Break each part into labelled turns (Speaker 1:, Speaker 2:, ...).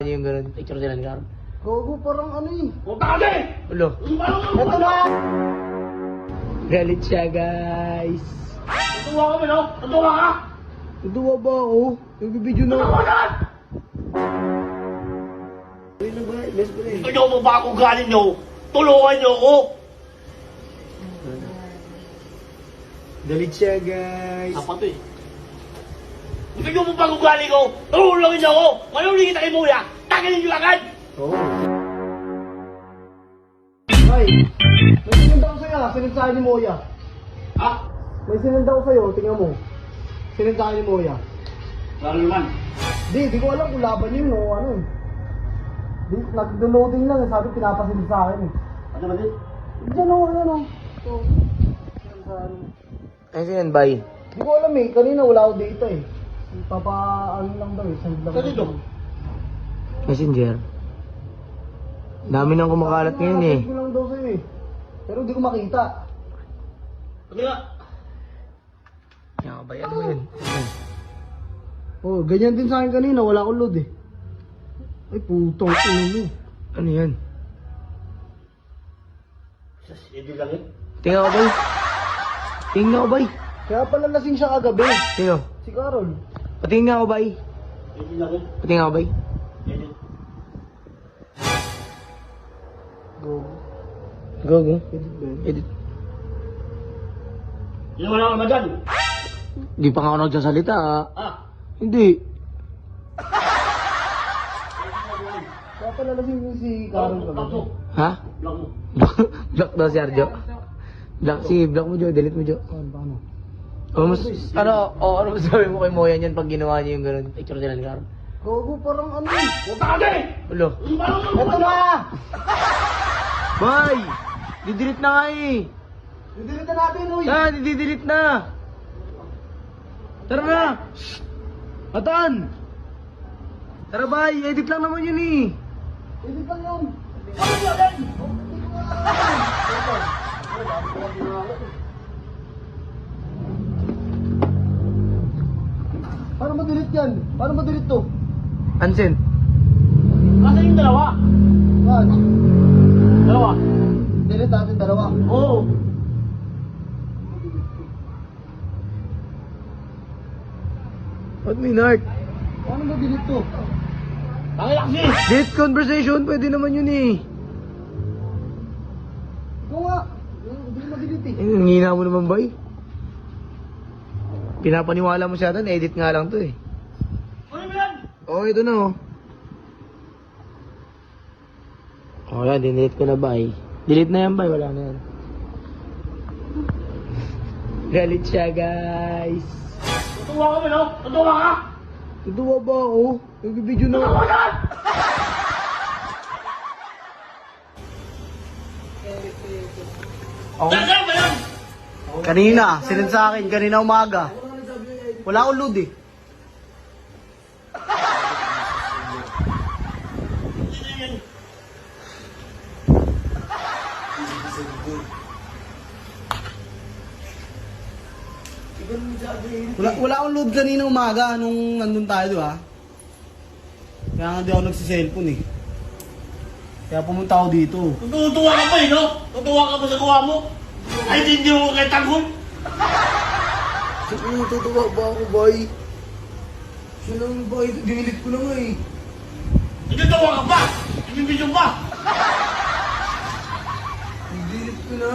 Speaker 1: Yung ganun, picture sila ni Carl.
Speaker 2: Gogo, parang ano eh.
Speaker 3: Puta ka eh!
Speaker 1: Ulo.
Speaker 2: Ito na!
Speaker 1: Galit siya, guys.
Speaker 3: Natuwa ka ba, no? Natuwa ka?
Speaker 2: Naduwa ba ako? Nagbibideo na ako.
Speaker 3: Natuwa ka!
Speaker 2: Uy, na ba? Best friend.
Speaker 3: Gusto nyo mo ba akong galing nyo? Tulungan nyo ako!
Speaker 2: Galit siya, guys.
Speaker 3: Dapat eh. Gusto nyo mo ba akong galing ko? Tulungan nyo ako! Malulingin kita kay Muya! Tagalin nyo agad!
Speaker 2: Oo. Ay, may sinunod ako sa'yo, sinunod sa'yo ni Moya.
Speaker 3: Ha?
Speaker 2: May sinunod ako sa'yo, tingnan mo. Sinunod sa'yo ni Moya.
Speaker 3: Lalo naman.
Speaker 2: Di ko alam kung laban yun o ano eh. Nag-downloading lang, sabi pinapasinod sa akin eh.
Speaker 3: Ano ba din?
Speaker 2: Diyan o, ano o. Ito. Yan sa ano.
Speaker 1: Ay, sino yan, bay?
Speaker 2: Di ko alam eh, kanina wala ako data eh. Ano lang daw eh, send lang.
Speaker 3: Saan dito?
Speaker 1: Messenger. Dami nang kumakalat ngayon eh.
Speaker 2: Send ko lang daw sa'yo eh. Pero di ko makita.
Speaker 3: Ano nga?
Speaker 1: Yan ka, bay. Ano ba yun?
Speaker 2: Oh, ganyan din sa akin kanina, wala akong load eh. Ay, putong ulo.
Speaker 1: Ano yan?
Speaker 3: Sa CD lang yun.
Speaker 1: Tingnan ko, bay. Tingnan ko, bay.
Speaker 2: Kaya pala lasing siya kagabi.
Speaker 1: Sino?
Speaker 2: Si Carol.
Speaker 1: Patingin ko, bay.
Speaker 3: CD lang yun.
Speaker 1: Patingin ko, bay.
Speaker 3: CD.
Speaker 2: Go.
Speaker 1: Go.
Speaker 2: Edit ba yun?
Speaker 1: Edit.
Speaker 3: Sino wala ka naman dyan?
Speaker 1: Di pa nga ako nagsasalita, ah.
Speaker 3: Ah!
Speaker 1: Hindi.
Speaker 2: Kaya pala lasing si Carol kagabi.
Speaker 1: Ha?
Speaker 3: Lang mo.
Speaker 1: Block daw si Arjo. Block mo, Jo. Delete mo, Jo.
Speaker 2: Paano?
Speaker 1: Ano sabi mo kay Moya niyan pag ginawa niya yung ganun, picture sila ni Carl?
Speaker 2: Gogo, parang ano eh.
Speaker 3: Puta ka eh!
Speaker 1: Ulo.
Speaker 2: Ito na!
Speaker 1: Bay! Didelete na nga eh.
Speaker 2: Didilitan natin, uy!
Speaker 1: Didelete na. Tara na. Atan! Tara, bay. Edit lang naman yun eh.
Speaker 2: Edit lang yun!
Speaker 3: Ano yun yan?
Speaker 2: Paano ma-delete yan? Paano ma-delete to?
Speaker 1: Unsend.
Speaker 3: Nasaan yung dalawa?
Speaker 2: Yan.
Speaker 3: Dalawa?
Speaker 2: Delete natin dalawa.
Speaker 3: Oo.
Speaker 1: What minart?
Speaker 2: Paano ma-delete to?
Speaker 3: Tangin lang siya eh!
Speaker 1: Delete conversation. Pwede naman yun eh.
Speaker 2: Ikaw nga. Hindi ko ma-delete eh.
Speaker 1: Ang hina mo naman, bay. Pinapaniwala mo siya atan. Edit nga lang to eh.
Speaker 3: Ano ba yan?
Speaker 1: Oh, ito na oh. Oh, yan. Dinelete ko na, bay. Delete na yan, bay. Wala na yan. Galit siya, guys.
Speaker 3: Natuwa ka ba, no? Natuwa ka?
Speaker 2: Naduwa ba ako? Nagbibideo na ako.
Speaker 3: Natuwa ka? Nasaan ba yan?
Speaker 2: Kanina, sinend sa akin. Kanina umaga. Wala akong load eh. Wala akong load kanina umaga nung nandun tayo, di ba? Kaya nga di ako nagsiselfone eh. Kaya pumunta ako dito.
Speaker 3: Tutuwa ka pa eh, no? Tutuwa ka pa sa kuha mo? Ay, hindi mo kay Tanggol?
Speaker 2: Sabi mo, tutuwa ba ako, boy? Siya lang, boy. Dinilit ko na nga eh.
Speaker 3: Tutuwa ka pa? Ibibidyo pa?
Speaker 2: Dinilit ko na.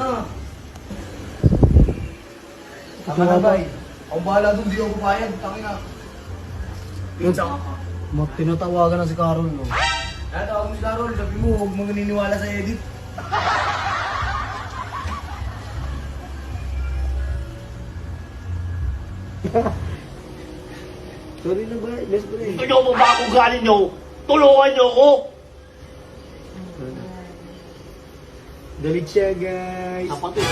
Speaker 2: Tama na, boy. Ako bahala doon, di ako papayag. Tangin na. Tinatawagan na si Carol, no? Kaya tawag mo si Carol, sabi mo, huwag mo naniniwala sa edit. Sorry na ba? Best friend.
Speaker 3: Gusto nyo mo ba akong galing nyo? Tulungan nyo ako!
Speaker 2: Galit siya, guys.
Speaker 3: Dapat eh.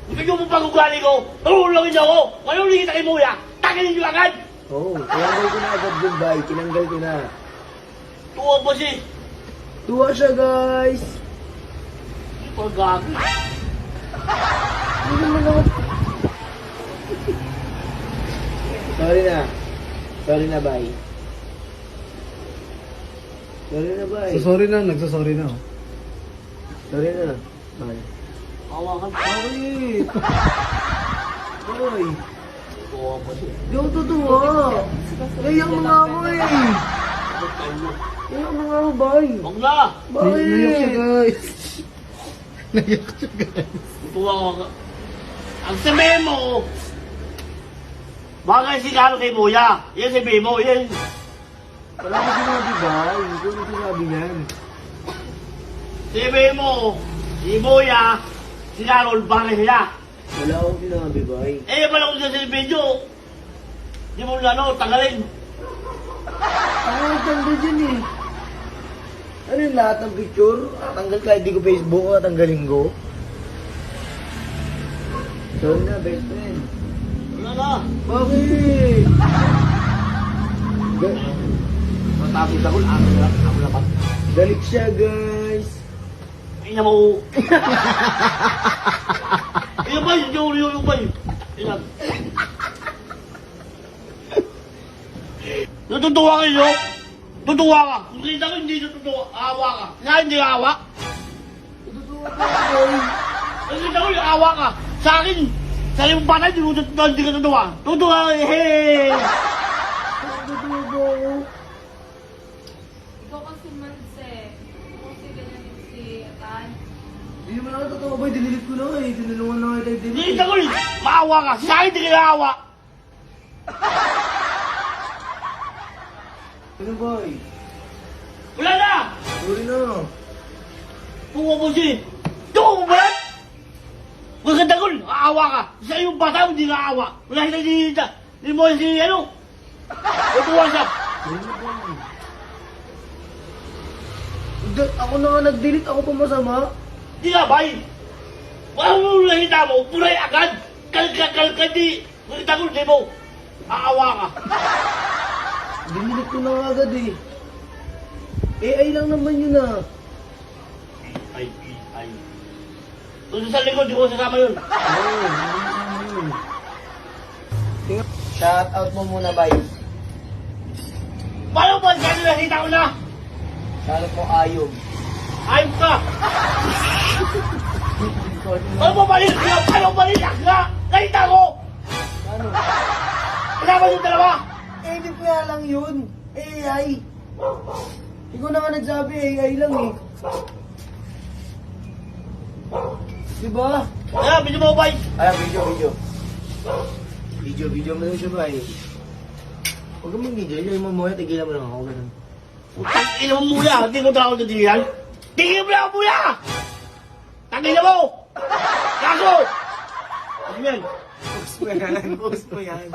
Speaker 3: Gusto nyo mo ba akong galing ko? Tulungan nyo ako! Malulingin kita kay Muya! Tagalin nyo agad!
Speaker 2: Oo, tinanggal ko na agad yung bay. Tinanggal ko na.
Speaker 3: Tuwa pa siya.
Speaker 2: Tuwa siya, guys.
Speaker 3: Pag-gagi.
Speaker 2: Hindi naman ako. Sorry na. Sorry na, bye.
Speaker 1: Sorry na, bay.
Speaker 2: So, sorry na, nagsasorry na. Oh.
Speaker 1: Sorry na. Bay.
Speaker 3: Hawakan.
Speaker 1: Bakit? Boy.
Speaker 3: Tuwa pa siya.
Speaker 1: Di ako tutuwa. Naiyak mo nga ako eh. Naiyak mo nga ako, bay.
Speaker 3: Huwag na!
Speaker 2: Naiyak siya,
Speaker 1: Bakit?
Speaker 2: guys. Naiyak siya, guys.
Speaker 3: Tuwa ka. Ang sabihin mo, bagay sigalo kay Moya. Yan sabihin mo, yan.
Speaker 1: Wala ko sinabi, bay. Hindi ko sinabi yan.
Speaker 3: Sabihin mo, si Moya, si Carol, bagay sila.
Speaker 1: Wala akong sinabi, bay.
Speaker 3: Eh, pala kung sa video, di mo ano, tanggalin.
Speaker 1: Ano ang tanggal dyan eh? Ano yung lahat ng picture? Tanggal kahit di ko Facebook, tanggalin ko. Sorry na, best friend.
Speaker 3: Wala na.
Speaker 1: Bakit?
Speaker 3: Matapos ako, ako na pa.
Speaker 1: Galit siya, guys.
Speaker 3: Ina mo. Ina ba yun? Yung ba yun? Ina. Natutuwa kayo? Tutuwa ka. Kung kita ko hindi natutuwa, awa ka. Kaya hindi awa.
Speaker 1: Tutuwa ka, boy.
Speaker 3: Kung kita ko yung awa ka. Sa akin, sa limang bata, hindi ka tutuwa. Tutuwa ka, hey!
Speaker 1: Tutuwa ko ako.
Speaker 4: Ikaw kasi manse. Ikaw kasi ganyan yung si Atan.
Speaker 1: Hindi naman ako totoo, boy. Dinilit ko na eh. Tinulungan na kita
Speaker 3: Hindi
Speaker 1: i-delete.
Speaker 3: kita ko maawa ka. Sa akin, hindi ka awa.
Speaker 1: Ano, boy?
Speaker 3: Wala na!
Speaker 1: Sorry na.
Speaker 3: Tuwa mo si... Tuwa mo ba yan? Kung sa dagol, aawa ka. Sa iyong bata, hindi ka aawa. Wala sila dinita. Hindi mo si ano. Tutuwa siya.
Speaker 1: Sorry na, boy. Ako na nga nag-delete. Ako pa masama.
Speaker 3: Hindi ka, bay. Wala mo nakita mo, puray agad. Kalkal-kalkal, kung sa dagol, di mo. Aawa ka.
Speaker 1: Dinilit ko na nga agad eh. AI lang naman yun ah.
Speaker 3: Ay. Kung sa likod, di ko sasama yun.
Speaker 1: Shout out mo muna, bay.
Speaker 3: Paano ba? Kaya nakita ko na.
Speaker 1: Shout out mo, Ayog.
Speaker 3: Ayos ka. Paano mo balik ka? Paano balik ka? Nakita ko.
Speaker 1: Ano?
Speaker 3: Kasama yung dalawa.
Speaker 1: Edit nga lang yun. AI. Ikaw na nga nagsabi, AI lang eh. Diba?
Speaker 3: Kaya, video mo, bay.
Speaker 1: Ay, video. Video mo lang siya ba eh. Huwag kang mag-video. Yung mamuhay, tigilan mo lang ako. Ganun.
Speaker 3: Utang ina mo muna, hindi ko tawag na diyan. Tingin mo lang muna! Tangina mo! Kaso! Ano yan?
Speaker 1: Post mo yan.